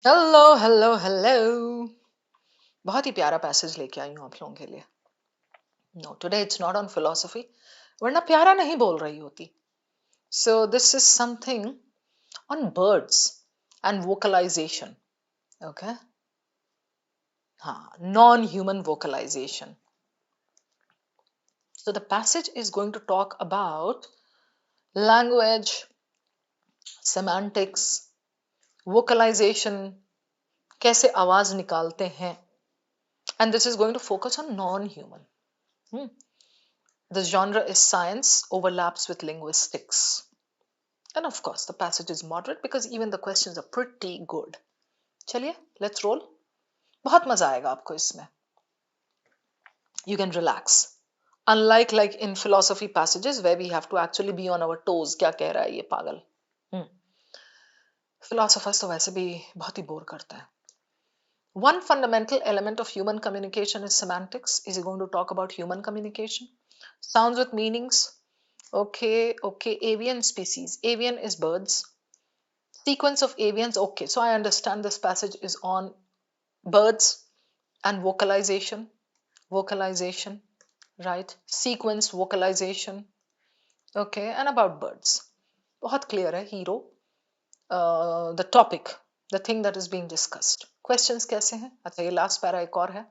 Hello hello hello. बहुत ही प्यारा passage लेके आई हूँ आप लोगों के लिए। No today it's not on philosophy, वरना प्यारा नहीं बोल रही होती। So this is something on birds and vocalization. Okay, हाँ, non human vocalization. So the passage is going to talk about language, semantics, vocalization, कैसे आवाज निकालते हैं, and this is going to focus on non-human. The genre is science, overlaps with linguistics. And of course, the passage is moderate because even the questions are pretty good. चलिए, let's roll. बहुत मजा आएगा आपको इसमें. You can relax. Unlike like in philosophy passages where we have to actually be on our toes. क्या कह रहा है ये पागल? Philosophers तो वैसे भी बहुत ही बोर करते हैं. One fundamental element of human communication is semantics. Is he going to talk about human communication? Sounds with meanings. Okay, okay. Avian species. Avian is birds. Sequence of avians. Okay, so I understand this passage is on birds and vocalization. Vocalization, right? Sequence, vocalization. Okay, and about birds. बहुत clear है hero. The topic, the thing that is being discussed. Questions कैसे हैं? अच्छा, ये last para एक और है.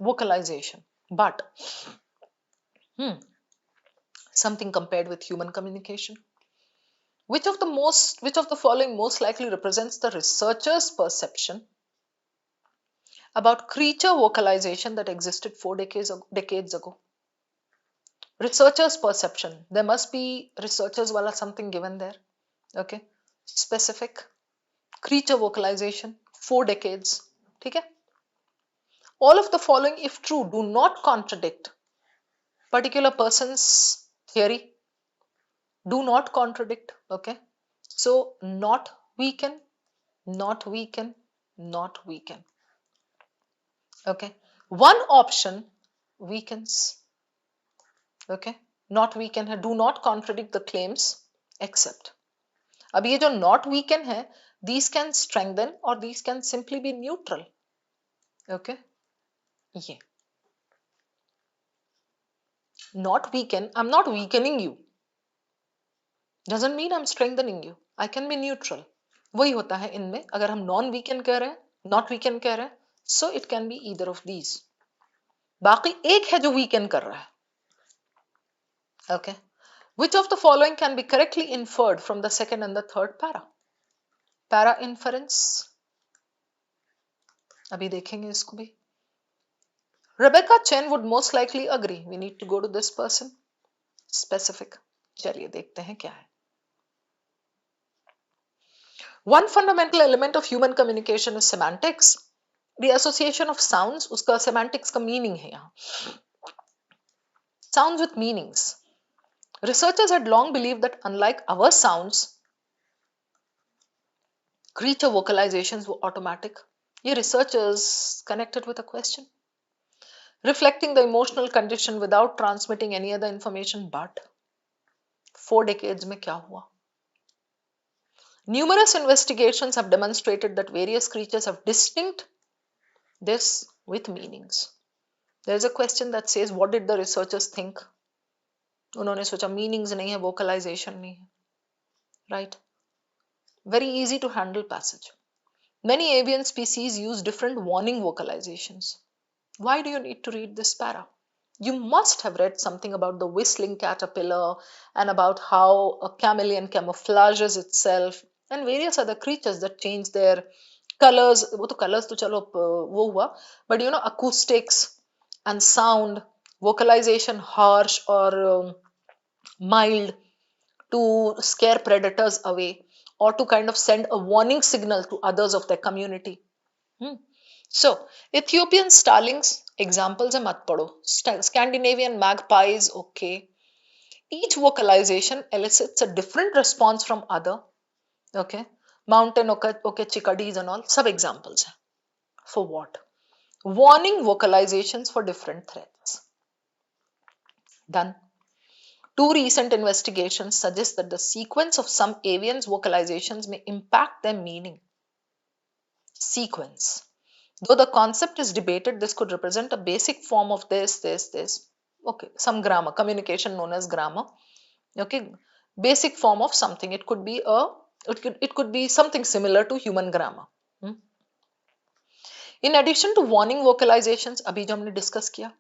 Vocalization. But something compared with human communication. Which of the following most likely represents the researcher's perception about creature vocalization that existed 4 decades ago? Researcher's perception. There must be researchers wala something given there. Okay. Specific. Creature vocalization. 4 decades. Okay. All of the following, if true, do not contradict particular person's theory. Do not contradict. Okay. So, not weaken, not weaken, not weaken. Okay. One option weakens. Okay. Not weaken है. Do not contradict the claims except. अब ये जो not weaken है, these can strengthen or these can simply be neutral. Okay. ये not weaken, I'm not weakening you. Doesn't mean I'm strengthening you. I can be neutral. वही होता है इनमें. अगर हम non weaken कह रहे हैं, not weaken कह रहे हैं, so it can be either of these. बाकी एक है जो weaken कर रहा है. Okay. Which of the following can be correctly inferred from the second and the third para? Para inference. अभी देखेंगे इसको भी. Rebecca Chen would most likely agree. We need to go to this person. Specific. चलिए देखते हैं क्या है. One fundamental element of human communication is semantics. The association of sounds, उसका semantics का meaning है यहाँ. Sounds with meanings. Researchers had long believed that unlike our sounds, creature vocalizations were automatic. ये researchers connected with a question. Reflecting the emotional condition without transmitting any other information, but 4 decades में क्या हुआ? Numerous investigations have demonstrated that various creatures have distinct this with meanings. There is a question that says, what did the researchers think? उन्होंने सोचा meanings नहीं है, vocalization नहीं है. Right? Very easy to handle passage. Many avian species use different warning vocalizations. Why do you need to read this para? You must have read something about the whistling caterpillar and about how a chameleon camouflages itself and various other creatures that change their colors. वो तो colors तो चलो वो हुआ, but you know, acoustics and sound, vocalization harsh or mild to scare predators away or to kind of send a warning signal to others of their community. So, Ethiopian starlings, examples है मत पढ़ो. Scandinavian magpies, okay. Each vocalization elicits a different response from other. Okay. Mountain okay, chickadees and all, sub examples हैं. For what? Warning vocalizations for different threats. Done. Two recent investigations suggest that the sequence of some avians' vocalizations may impact their meaning. sequence. Though the concept is debated, this could represent a basic form of this. Okay, some grammar, communication known as grammar. Okay, basic form of something. It could be something similar to human grammar. In addition to warning vocalizations, अभी जो हमने discuss किया,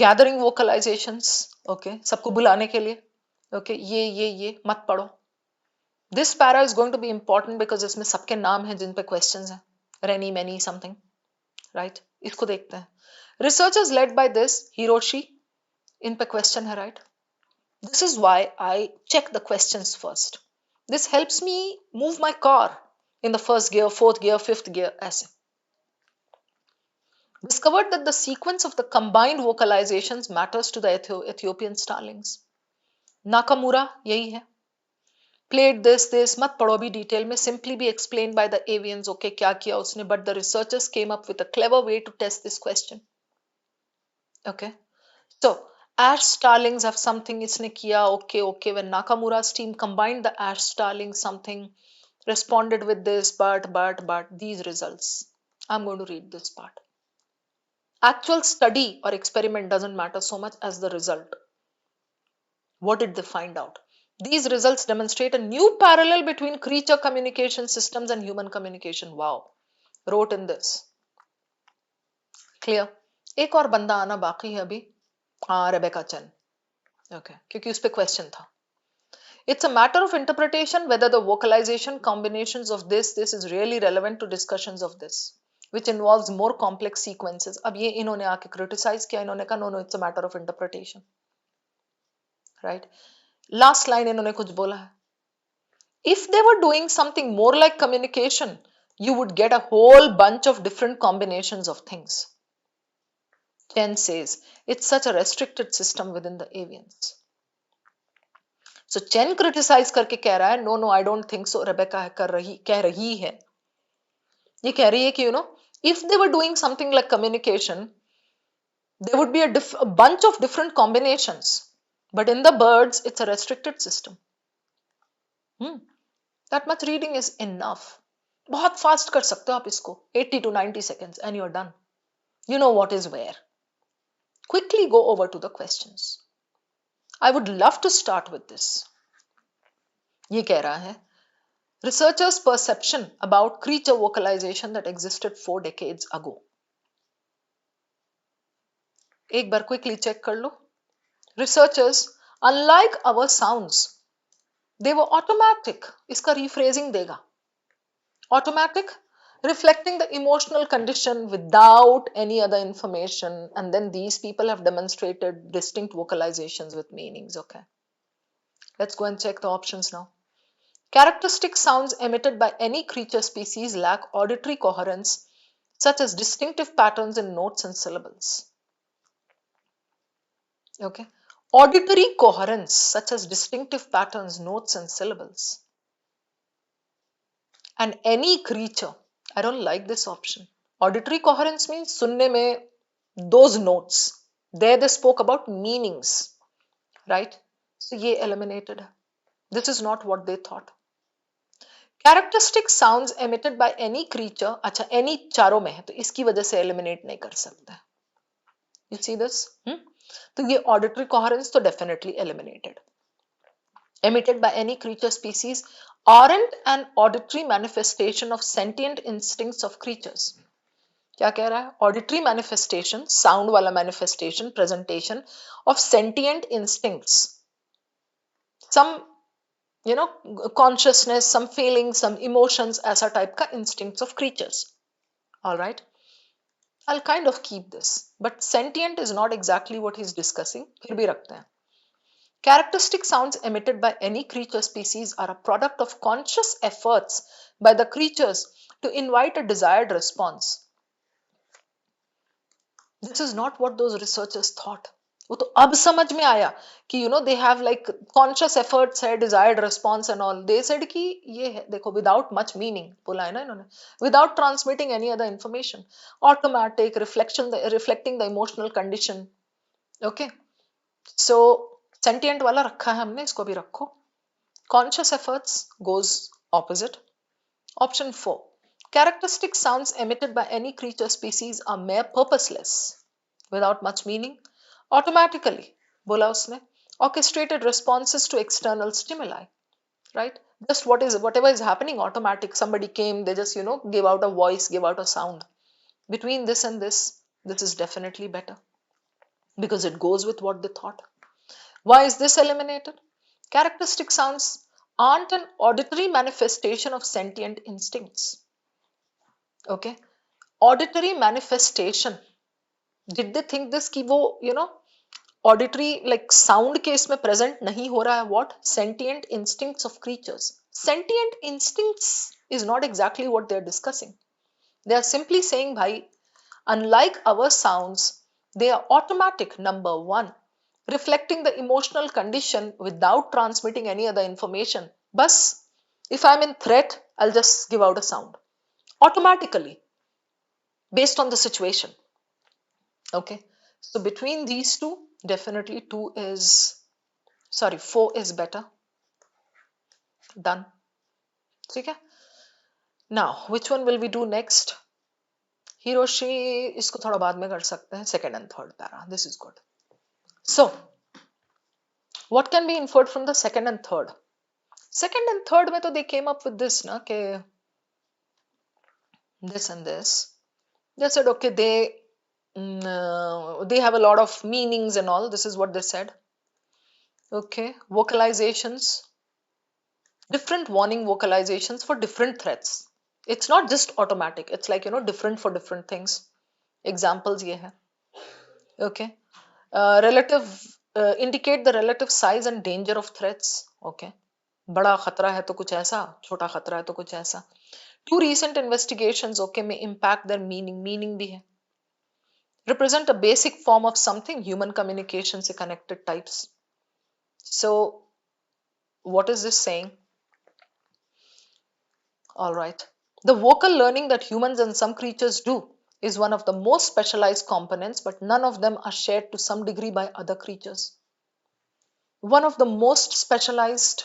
gathering vocalizations, okay, सबको बुलाने के लिए, okay, ये मत पढ़ो. This para is going to be important because इसमें सबके नाम हैं जिन पे questions हैं, Renny, many, something, right? इसको देखते हैं. Researchers led by this Hiroshi, इन पे question है, right? This is why I check the questions first. This helps me move my car in the first gear, fourth gear, fifth gear, ऐसे. Discovered that the sequence of the combined vocalizations matters to the Ethiopian starlings. Nakamura यही है. Played this मत पढ़ो भी detail में, simply be explained by the avians. Okay, क्या किया उसने, but the researchers came up with a clever way to test this question. Okay, so ash starlings have something इसने किया. Okay, when Nakamura's team combined the ash starlings, something responded with this, but these results. I'm going to read this part. Actual study or experiment doesn't matter so much as the result. What did they find out? These results demonstrate a new parallel between creature communication systems and human communication. Wow. Wrote in this. Clear? एक और बंदा आना बाकी है अभी. हाँ, Rebecca Chen. Okay, क्योंकि उस पे question था. It's a matter of interpretation whether the vocalization combinations of this is really relevant to discussions of this, which involves more complex sequences. अब ये इन्होंने आके criticize किया, इन्होंने कहा no, it's a matter of interpretation. Right? Last line इन्होंने कुछ बोला है. If they were doing something more like communication, you would get a whole bunch of different combinations of things. Chen says, it's such a restricted system within the avians. So Chen criticize करके कह रहा है, no, I don't think so. Rebecca कह रही है. ये कह रही है कि if they were doing something like communication, there would be a bunch of different combinations. But in the birds, it's a restricted system. That much reading is enough. बहुत fast कर सकते हो आप इसको, 80 to 90 seconds and you're done. You know what is where. Quickly go over to the questions. I would love to start with this. ये कह रहा है, researchers' perception about creature vocalization that existed 4 decades ago. एक बार quickly check कर लो. Researchers, unlike our sounds, they were automatic. इसका rephrasing देगा. Automatic, reflecting the emotional condition without any other information, and then these people have demonstrated distinct vocalizations with meanings. Okay, let's go and check the options now. Characteristic sounds emitted by any creature species lack auditory coherence, such as distinctive patterns in notes and syllables. Okay, auditory coherence such as distinctive patterns, notes and syllables. And any creature, I don't like this option. Auditory coherence means सुनने में those notes. There they spoke about meanings, right? So ये eliminated. This is not what they thought. Characteristic sounds emitted by any creature, अच्छा any चारों में है तो इसकी वजह से eliminate नहीं कर सकते. You see this? तो ये auditory coherence तो definitely eliminated. Emitted by any creature species aren't an auditory manifestation of sentient instincts of creatures. क्या कह रहा है? Auditory manifestation, sound वाला manifestation, presentation of sentient instincts. Some, consciousness, some feelings, some emotions, ऐसा type का instincts of creatures. All right. I'll kind of keep this, but sentient is not exactly what he's discussing. फिर भी रखते हैं. Characteristic sounds emitted by any creature species are a product of conscious efforts by the creatures to invite a desired response. This is not what those researchers thought. वो तो अब समझ में आया कि they have like conscious efforts है, desired response and all. They said कि ये है, देखो, without much meaning बोला है ना इन्होंने, without transmitting any other information, automatic reflecting the emotional condition. Okay, so sentient वाला रखा है हमने, इसको भी रखो. Conscious efforts goes opposite. Option 4. Characteristic sounds emitted by any creature species are mere purposeless, without much meaning, automatically, बोला उसने, orchestrated responses to external stimuli, right? Just whatever is happening, automatic. Somebody came, they just gave out a voice, gave out a sound. Between this and this is definitely better because it goes with what they thought. Why is this eliminated? Characteristic sounds aren't an auditory manifestation of sentient instincts. Okay, auditory manifestation. Did they think this कि वो auditory like sound के इसमें present नहीं हो रहा है? What? Sentient instincts of creatures. Sentient instincts is not exactly what they are discussing. They are simply saying, bhai, unlike our sounds, they are automatic, number one, reflecting the emotional condition without transmitting any other information. Bas, if I'm in threat, I'll just give out a sound automatically based on the situation. Okay, so between these two, definitely 4 is better. Done. Okay. Now, which one will we do next? Hiroshi, इसको थोड़ा बाद में कर सकते हैं. Second and third para. This is good. So, what can be inferred from the second and third? Second and third में तो they came up with this ना कि this and this. They said okay, they have a lot of meanings and all. This is what they said. Okay, vocalizations, different warning vocalizations for different threats. It's not just automatic. It's like different for different things. Examples ये है. Okay, indicate the relative size and danger of threats. Okay, बड़ा खतरा है तो कुछ ऐसा, छोटा खतरा है तो कुछ ऐसा. Two recent investigations, okay, may impact their meaning. Meaning भी है. Represent a basic form of something, human communication से connected types. So, what is this saying? All right. The vocal learning that humans and some creatures do is one of the most specialized components, but none of them are shared to some degree by other creatures. One of the most specialized,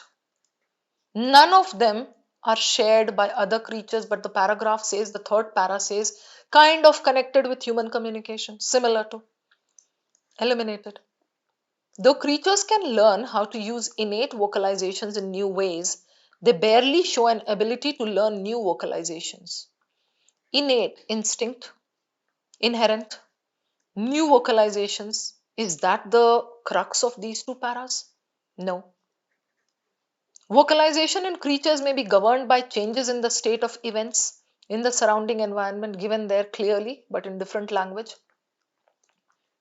none of them are shared by other creatures, but the paragraph says, the third para says, kind of connected with human communication, similar to, eliminated. Though creatures can learn how to use innate vocalizations in new ways, they barely show an ability to learn new vocalizations. Innate, instinct, inherent, new vocalizations, is that the crux of these two paras? No. Vocalization in creatures may be governed by changes in the state of events in the surrounding environment given there clearly, but in different language.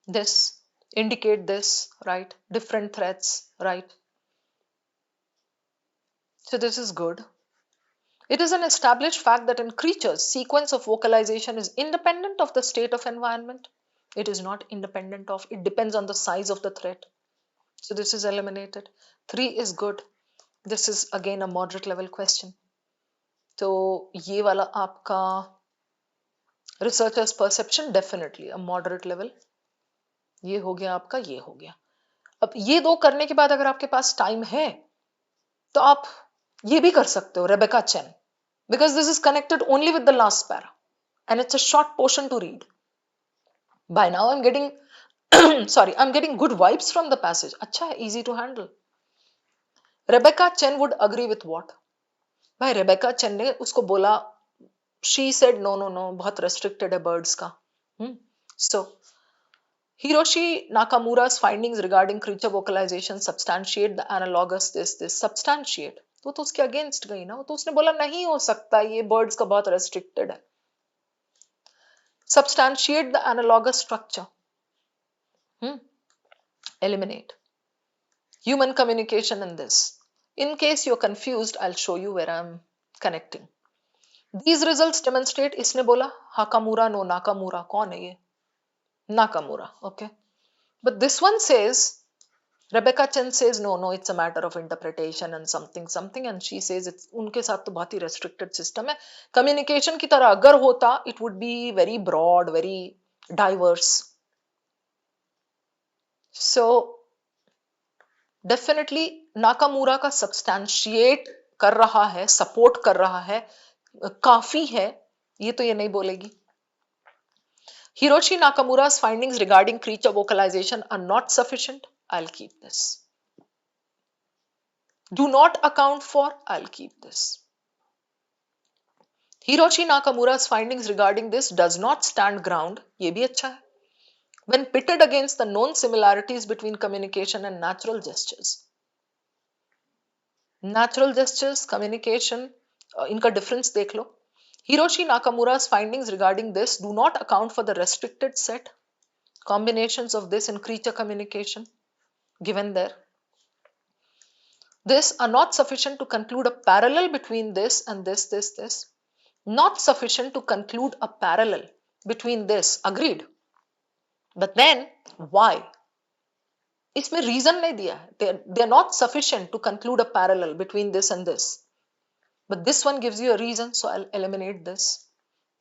This, indicate this, right? Different threats, right? So this is good. It is an established fact that in creatures, sequence of vocalization is independent of the state of environment. It is not independent of, it depends on the size of the threat. So this is eliminated. 3 is good. This is again a moderate level question. So ये वाला आपका researcher's perception, definitely a moderate level. ये हो गया आपका, ये हो गया. अब ये दो करने के बाद अगर आपके पास टाइम है तो आप ये भी कर सकते हो, Rebecca Chen, because this is connected only with the last para and it's a short portion to read. By now I'm getting I'm getting good vibes from the passage. अच्छा है, easy to handle. Rebecca Chen would agree with what? भाई Rebecca Chen ने उसको बोला, she said no, बहुत restricted है birds का. So Hiroshi Nakamura's findings regarding creature vocalization substantiate the analogous this substantiate. तो उसके अगेंस्ट गई ना, तो उसने बोला नहीं हो सकता, ये birds का बहुत restricted है. Substantiate the analogous structure. Eliminate. Human communication in this. In case you're confused, I'll show you where I'm connecting. These results demonstrate, इसने बोला Hakamura no Nakamura, कौन है ये? Nakamura, okay. But this one says, Rebecca Chen says no, it's a matter of interpretation and something, and she says it's उनके साथ तो बहुत ही restricted system है. Communication की तरह अगर होता, it would be very broad, very diverse. So definitely Nakamura का substantiate कर रहा है, support कर रहा है, काफी है ये तो ये नहीं बोलेगी. Hiroshi Nakamura's findings regarding creature vocalization are not sufficient. I'll keep this. Do not account for. I'll keep this. Hiroshi Nakamura's findings regarding this does not stand ground. ये भी अच्छा है. When pitted against the known similarities between communication and natural gestures. Natural gestures, communication, इनका difference देख लो. Hiroshi Nakamura's findings regarding this do not account for the restricted set combinations of this in creature communication given there. This are not sufficient to conclude a parallel between this and this. Not sufficient to conclude a parallel between this. Agreed. But then, why? इसमें reason नहीं दिया है. They are not sufficient to conclude a parallel between this and this. But this one gives you a reason, so I'll eliminate this.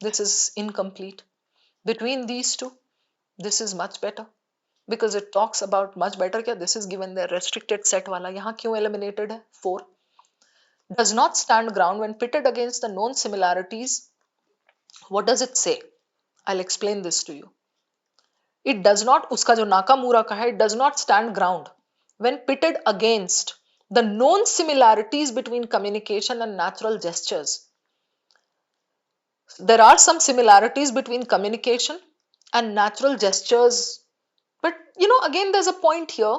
This is incomplete. Between these two, this is much better. Because it talks about much better क्या, this is given the restricted set वाला, यहाँ क्यों eliminated है? 4. Does not stand ground when pitted against the known similarities. What does it say? I'll explain this to you. It does not, उसका जो Nakamura का है, it does not stand ground when pitted against the known similarities between communication and natural gestures. There are some similarities between communication and natural gestures, but again there's a point here.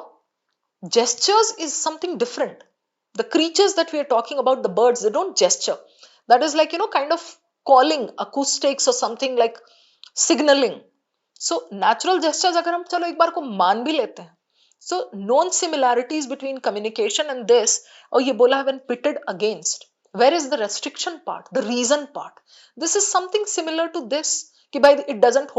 Gestures is something different. The creatures that we are talking about, the birds, they don't gesture. That is like kind of calling, acoustics or something, like signaling. So natural gestures अगर हम चलो एक बार को मान भी लेते हैं. So known similarities between communication and this, और ये बोला है when pitted against. Where is the restriction part, the reason part? This is something similar to this, कि भाई it doesn't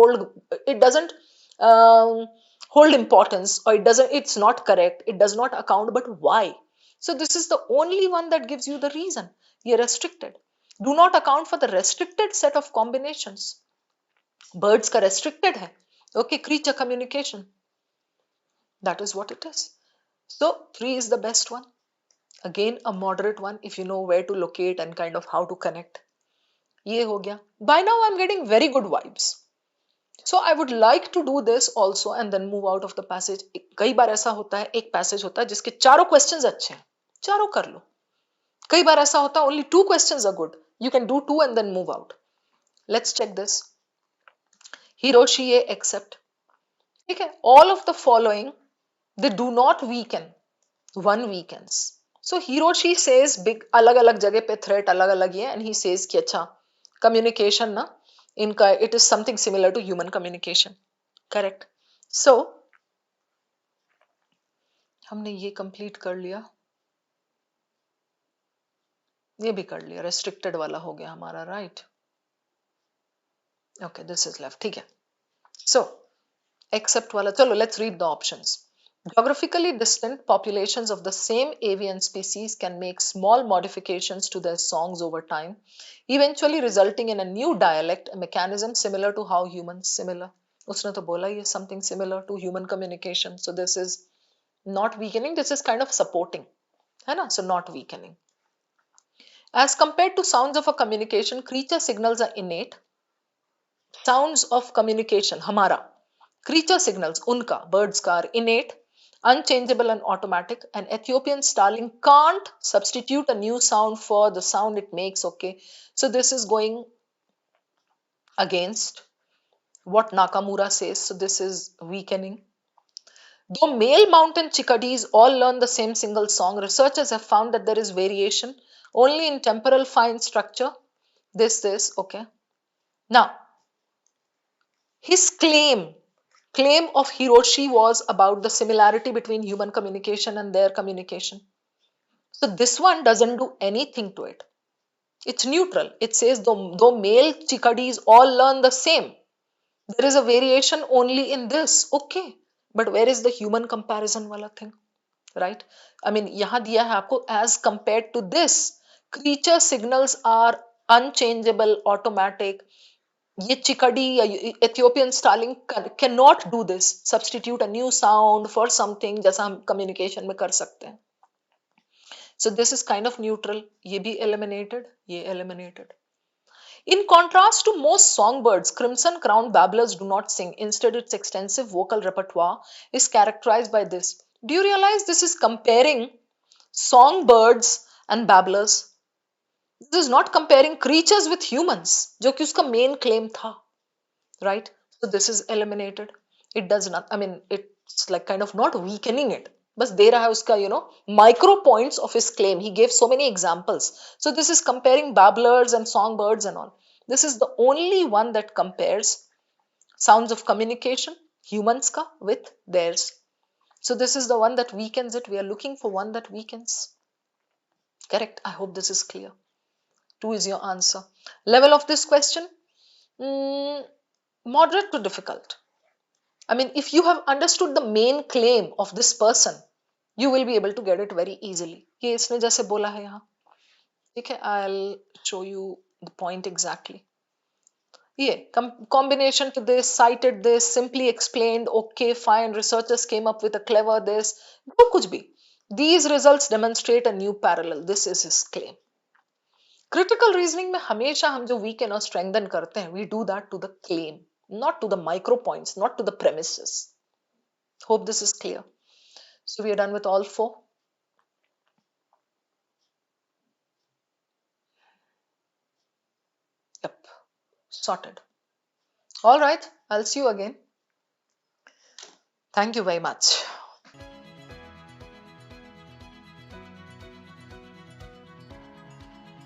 hold importance, or it's not correct, it does not account, but why? So this is the only one that gives you the reason. You're restricted. Do not account for the restricted set of combinations. Birds का restricted है. Okay, creature communication. That is what it is. So 3 is the best one. Again, a moderate one if you know where to locate and kind of how to connect. ये हो गया. By now I'm getting very good vibes. So I would like to do this also and then move out of the passage. कई बार ऐसा होता है, एक passage होता है जिसके चारों questions अच्छे हैं, चारों कर लो. कई बार ऐसा होता है only 2 questions are good. You can do 2 and then move out. Let's check this. Hiroshi except. ठीक है, all of the following, they do not weaken. One weakens. So Hiroshi says big अलग अलग जगह पे threat अलग अलग है, and he says कि अच्छा communication ना इनका it is something similar to human communication. Correct. So हमने ये complete कर लिया, ये भी कर लिया, restricted वाला हो गया हमारा, right? Okay, this is left. ठीक है. So except wala, chalo let's read the options. Geographically distant populations of the same avian species can make small modifications to their songs over time, eventually resulting in a new dialect, a mechanism similar to how humans similar. उसने तो बोला ही है something similar to human communication. So this is not weakening, this is kind of supporting, है ना? So not weakening. As compared to sounds of a communication, creature signals are innate. Sounds of communication, हमारा. Creature signals, unka, birds ka, are innate, unchangeable and automatic. An Ethiopian starling can't substitute a new sound for the sound it makes, okay? So this is going against what Nakamura says. So this is weakening. Though male mountain chickadees all learn the same single song, researchers have found that there is variation only in temporal fine structure. This, okay? Now, his claim of Hiroshi was about the similarity between human communication and their communication. So this one doesn't do anything to it. It's neutral. It says though male chickadees all learn the same, there is a variation only in this. Okay, but where is the human comparison wala thing, right? I mean, यहाँ दिया है आपको as compared to this, creature signals are unchangeable, automatic. ये चिकड़ी या Ethiopian starling cannot do this, substitute a new sound for something जैसा हम communication में कर सकते हैं. So this is kind of neutral. ये भी eliminated, ये eliminated. In contrast to most songbirds, crimson crowned babblers do not sing. Instead, its extensive vocal repertoire is characterized by this. Do you realize this is comparing songbirds and babblers? This is not comparing creatures with humans, जो कि उसका main claim था, right? So this is eliminated. It does not, I mean, it's like kind of not weakening it. बस दे रहा है उसका, micro points of his claim. He gave so many examples. So this is comparing babblers and songbirds and all. This is the only one that compares sounds of communication, humans ka, with theirs. So this is the one that weakens it. We are looking for one that weakens. Correct. I hope this is clear. 2 is your answer. Level of this question? Moderate to difficult. I mean, if you have understood the main claim of this person, you will be able to get it very easily. ये इसने जैसे बोला है यहाँ, ठीक है? I'll show you the point exactly. Yeah, combination to this, cited this, simply explained, okay, fine, researchers came up with a clever this, जो कुछ भी. These results demonstrate a new parallel. This is his claim. Critical reasoning में हमेशा हम जो weaken और strengthen करते हैं, we do that to the claim, not to the micro points, not to the premises. Hope this is clear. So we are done with all 4. Yep, sorted. All right, I'll see you again. Thank you very much.